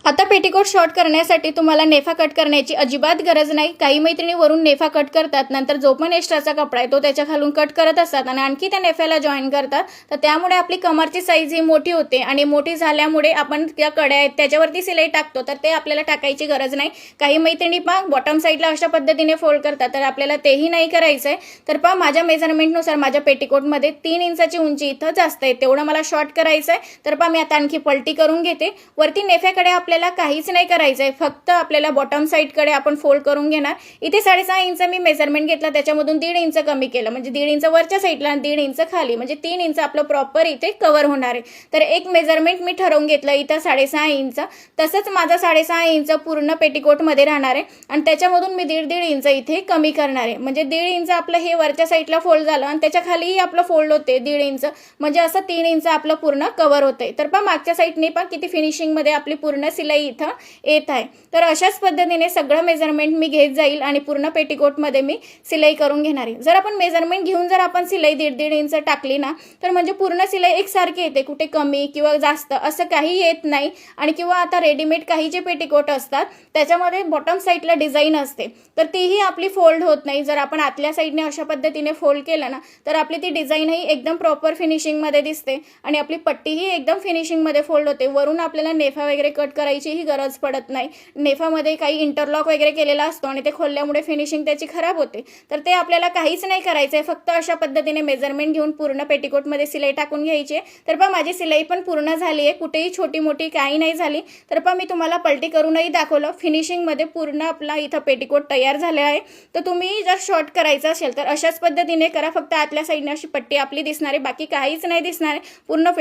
आता petticoat short करण्यासाठी तुम्हाला नेफा कट करण्याची अजिबात गरज नाही। काही मैत्रिणी वरून नेफा कट करतात, नंतर जो पण एक्स्ट्राचा कपडा आहे तो त्याच्या खालून कट करत असतात आणि आणखी त्या नेफ्याला जॉईन करतात। तर त्यामुळे आपली कमरची साईज ही मोठी होते आणि मोठी झाल्यामुळे आपण त्या कड्या आहेत त्याच्यावरती सिलाई टाकतो, तर ते आपल्याला टाकायची गरज नाही। काही मैत्रिणी बॉटम साईडला अशा पद्धतीने फोल्ड करतात, तर आपल्याला तेही नाही करायचं आहे। तर माझ्या मेजरमेंटनुसार माझ्या पेटीकोटमध्ये 3 इंचाची उंची इथं जास्त आहे, तेवढं मला शॉर्ट करायचं आहे। तर मी आता आणखी पलटी करून घेते। वरती नेफ्याकडे आपल्याला काहीच नाही करायचं आहे, फक्त आपल्याला बॉटम साईडकडे आपण फोल्ड करून घेणार। इथे 6.5 इंच मी मेजरमेंट घेतला, त्याच्यामधून 1.5 इंच कमी केलं, म्हणजे 1.5 इंच वरच्या साईडला आणि 1.5 इंच खाली, म्हणजे 3 इंच आपलं प्रॉपर इथे कव्हर होणार आहे। तर एक मेजरमेंट मी ठरवून घेतलं इथं 6.5 इंच, तसंच माझा 6.5 इंच पूर्ण पेटीकोटमध्ये राहणार आहे आणि त्याच्यामधून मी 1.5 इंच इथे कमी करणार आहे। म्हणजे 1.5 इंच आपलं हे वरच्या साईडला फोल्ड झालं आणि त्याच्या खालीही आपलं फोल्ड होते 1.5 इंच, म्हणजे असं 3 इंच आपलं पूर्ण कव्हर होतंय। तर मागच्या साईडने किती फिनिशिंगमध्ये आपली पूर्ण सिलाई इथं येत आहे। तर अशाच पद्धतीने सगळं मेजरमेंट मी घेत जाईल आणि पूर्ण पेटीकोटमध्ये मी सिलाई करून घेणार आहे। जर आपण मेजरमेंट घेऊन जर आपण सिलाई 1.5 इंच टाकली ना, तर म्हणजे पूर्ण सिलाई एकसारखी येते, कुठे कमी किंवा जास्त असं काही येत नाही। आणि किंवा आता रेडीमेड काही जे पेटीकोट असतात त्याच्यामध्ये बॉटम साईडला डिझाईन असते, तर तीही आपली फोल्ड होत नाही। जर आपण आतल्या साईडने अशा पद्धतीने फोल्ड केलं ना, तर आपली ती डिझाईनही एकदम प्रॉपर फिनिशिंगमध्ये दिसते आणि आपली पट्टीही एकदम फिनिशिंगमध्ये फोल्ड होते। वरून आपल्याला नेफा वगैरे कट करायचीही गरज पडत नाही। नेफामध्ये काही इंटरलॉक वगैरे केलेला असतो आणि ते खोलल्यामुळे फिनिशिंग त्याची खराब होते, तर ते आपल्याला काहीच नाही करायचं आहे। फक्त अशा पद्धतीने मेजरमेंट घेऊन पूर्ण पेटीकोटमध्ये सिलाई टाकून घ्यायची आहे। तर माझी सिलाई पण पूर्ण झाली आहे, कुठेही छोटी मोठी काही नाही झाली। तर मी तुम्हाला पलटी करूनही दाखवलं, फिनिशिंगमध्ये पूर्ण आपला इथं पेटीकोट तयार झाले आहे। तर तुम्ही जर शॉर्ट करायचं असेल तर अशाच पद्धतीने करा, फक्त आतल्या साईडने अशी पट्टी आपली दिसणार आहे, बाकी काहीच नाही दिसणार आहे। पूर्ण